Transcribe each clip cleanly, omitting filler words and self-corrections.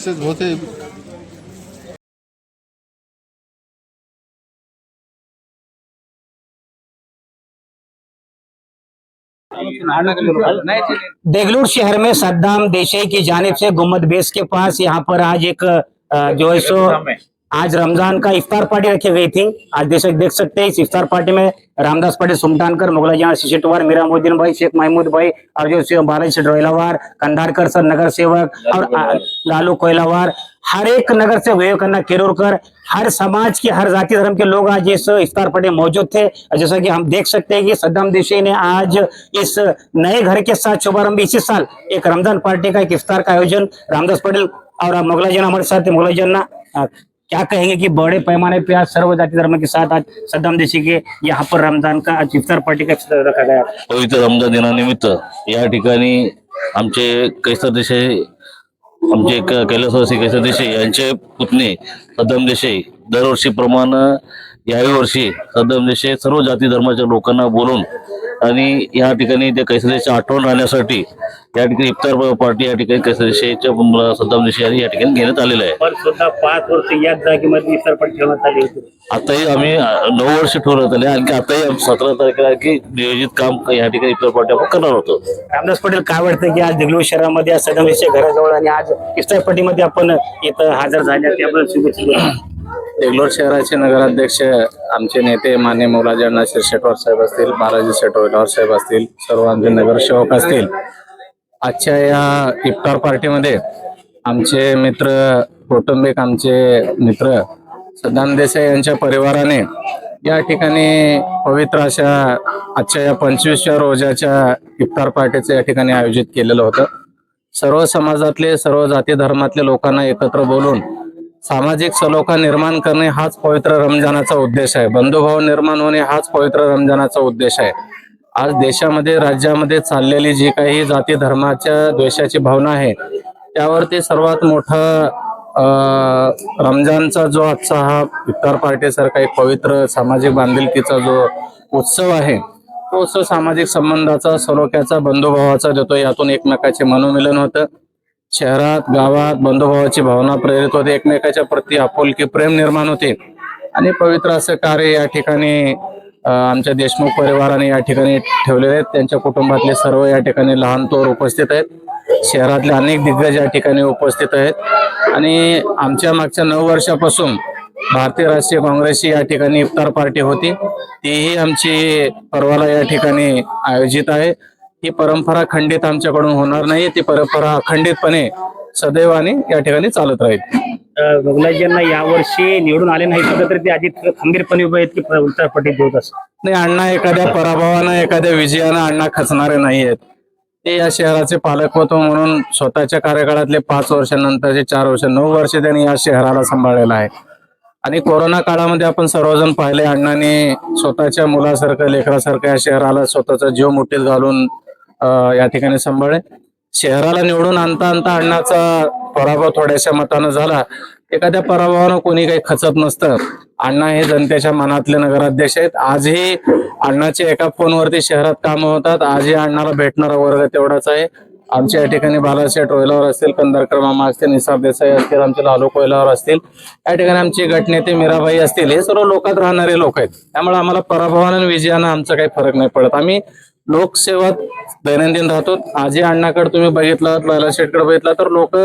होते। देगलूर शहर में सद्दाम देशई की जानिब से गुम्बद बेस के पास यहाँ पर आज एक जो है सो आज रमजान का इफ्तार पार्टी रखी गई थी। आज देख सकते हैं इस इफ्तार पार्टी में रामदास पाटिल सुमटानकर, मुगला जहां शिशेटवार, मीरामुद्दीन भाई, शेख महमूद भाई और जो बालाजी सेठ रोहिलावार, कंधारकर सर नगर सेवक और लालू कोयलावार, हर एक नगर से विवेकानंद किरोरकर, हर समाज के हर जाति धर्म के लोग आज इस इफ्तार पार्टी में मौजूद थे। जैसा कि हम देख सकते हैं कि सद्दाम देशई ने आज इस नए घर के साथ शुभारंभ इसी साल एक रमजान पार्टी का एक इफ्तार का आयोजन रामदास पाटिल और मुगला जना हमारे साथ मुगला जना क्या कहेंगे कि बड़े पैमाने पे आज सर्व जाति धर्म के साथ आज सद्दाम देशई के यहाँ पर रमजान का आज इफ्तार पार्टी का इफ्तार रखा गया। पवित्र रमजान दिनानिमित्त या ठिकाणी आमचे कैसर देसाई, आमचे कैलासवासी कैसर देसाई यांचे पुतणे सद्दाम देशई दरवर्षीप्रमाणे याही वर्षी सद्दाम देशई सर्व जाती धर्माच्या लोकांना बोलून आणि या ठिकाणी त्या कैसर देशाची आठवण राहण्यासाठी या ठिकाणी इफ्तार पार्टी या ठिकाणी कैसर देशाच्या सद्दाम देशई यांनी या ठिकाणी घेण्यात आलेलं आहे। पण सुद्धा 5 वर्ष याच जागेमध्ये इफ्तार पार्टी ठेवण्यात आली होती। आताही आम्ही 9 वर्ष ठेवण्यात आले आणि आताही 17 तारखेला की नियोजित काम या ठिकाणी इफ्तार पार्टी आपण करणार होतो। रामदास पाटील काय वाटतं की आज देगलूर शहरामध्ये आज सद्दाम देशई घराजवळ आणि आज इफ्तार पार्टीमध्ये आपण इथं हजर झाल्या त्याबद्दल शुभेच्छा। देगलूर शहराचे नगराध्यक्ष आमचे नेते मान्य मौलाजी अण्णा शेटवार साहेब असतील, बालाजी सेठ रोहिलावार साहेब असतील, सर्व आमचे नगरसेवक असतील, आजच्या या इफ्तार पार्टीमध्ये आमचे मित्र, कौटुंबिक आमचे मित्र सद्दाम देसाई यांच्या परिवाराने या ठिकाणी पवित्र अशा आजच्या या 25व्या रोजाच्या इफ्तार पार्टीचं या ठिकाणी आयोजित केलेलं होतं। सर्व समाजातले, सर्व जाती धर्मातले लोकांना एकत्र बोलून सामाजिक सलोखा निर्माण करणे हाच पवित्र रमजानाचा उद्देश आहे। बंधुभाव निर्माण होणे हाच पवित्र रमजानाचा उद्देश आहे। आज देशामध्ये, राज्यामध्ये चाललेली जी काही जाती धर्माच्या द्वेषाची भावना आहे त्यावरती सर्वात मोठा रमजानचा जो आजचा हा इफ्तार पार्टीसारखा एक पवित्र सामाजिक बांधिलकीचा जो उत्सव आहे तो उत्सव सामाजिक संबंधाचा, सलोख्याचा, बंधुभावाचा देतो। यातून एकमेकाचे मनोमिलन होतं, शहरात गावात बंधुभावाची भावना प्रेरित होते, एकमेकाच्या प्रती आपुलकी प्रेम निर्माण होते आणि पवित्र असं कार्य या ठिकाणी आमच्या देशमुख परिवाराने या ठिकाणी ठेवलेले आहेत। त्यांच्या कुटुंबातले सर्व या ठिकाणी लहान थोर उपस्थित आहेत, शहरातले अनेक दिग्गज या ठिकाणी उपस्थित आहेत आणि आमच्या मागच्या 9 वर्षापासून भारतीय राष्ट्रीय काँग्रेसची या ठिकाणी इफ्तार पार्टी होती, तीही आमची परवाला या ठिकाणी आयोजित आहे। ही परंपरा खंडित आमच्याकडून होणार नाही, ती परंपरा अखंडितपणे सदैवाने या ठिकाणी चालत राहील। मुगलाजींना यावर्षी निवडून आले नाही सुद्धा तरी ते आधी खंबीरपणे उभे आहेत की इफ्तार पार्टी देत असं नाही, अण्णा एखाद्या पराभवानं, एखाद्या विजयानं अण्णा खचणारे नाही आहेत। ते या शहराचे पालकत्व म्हणून स्वतःच्या कार्यकाळातले 5 वर्षानंतरचे 4 वर्ष, 9 वर्ष त्यांनी या शहराला सांभाळलेलं आहे आणि कोरोना काळामध्ये आपण सर्वजण पाहिले अण्णांनी स्वतःच्या मुलासारखं, लेकरासारखं या शहराला स्वतःचा जीव मुठीत घालून या ठिकाणी सांभाळले। शहराला निवडून आणता अण्णाचा पराभव थोड्याशा मतानं झाला। एखाद्या पराभवानं कोणी काही खचत नसतं। अण्णा हे जनतेच्या मनातले नगराध्यक्ष आहेत। आजही अण्णाचे एका फोनवरती शहरात कामं होतात, आजही अण्णाला भेटणारा वर्ग तेवढाच आहे। आमच्या या ठिकाणी बालाजी सेठ रोहिलावार असतील, कंधारकर मामा असतील, निसार देसाई असतील, आमचे लालू कोयलावार असतील, या ठिकाणी आमचे गटनेते मीराबाई असतील, हे सर्व लोकात राहणारे लोक आहेत। त्यामुळे आम्हाला पराभवानं आणि विजयानं आमचा काही फरक नाही पडत। आम्ही लोकसेवात दैनंदिन राहतो। आजही अण्णाकडे तुम्ही बघितलं, लाला शेठकडे बघितलं तर लोक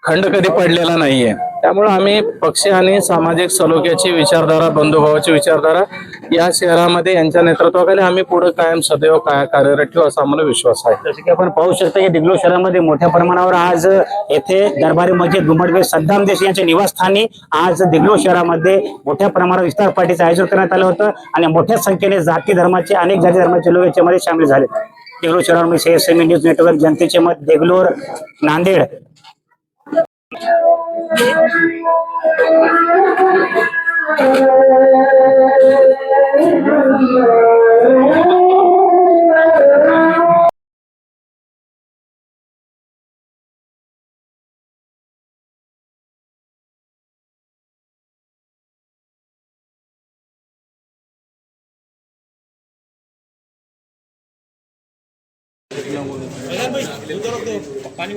खंड कधी पडलेला नाहीये। त्यामुळे आम्ही पक्ष आणि सामाजिक सलोख्याची विचारधारा, बंधुभावाची विचारधारा या शहरामध्ये यांच्या नेतृत्वाखाली आम्ही पुढे कायम सदैव कार्यरत ठेवू असा आम्हाला विश्वास आहे। जसं की आपण पाहू शकतो की देगलूर शहरामध्ये मोठ्या प्रमाणावर आज येथे दरबारी मस्जिद गुम्बद सद्दाम देशई यांच्या निवासस्थानी आज देगलूर शहरामध्ये मोठ्या प्रमाणावर इफ्तार पार्टीचं आयोजन करण्यात आलं होतं आणि मोठ्या संख्येने जाती धर्माचे, अनेक जाती धर्माचे लोक याच्यामध्ये सामील झाले। देगलूर शहरामध्ये CSME न्यूज नेटवर्क, जनतेचे मत, देगलूर, नांदेड। पानी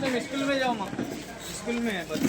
तुम स्कूल में जाओ माँ, स्कूल में है बस।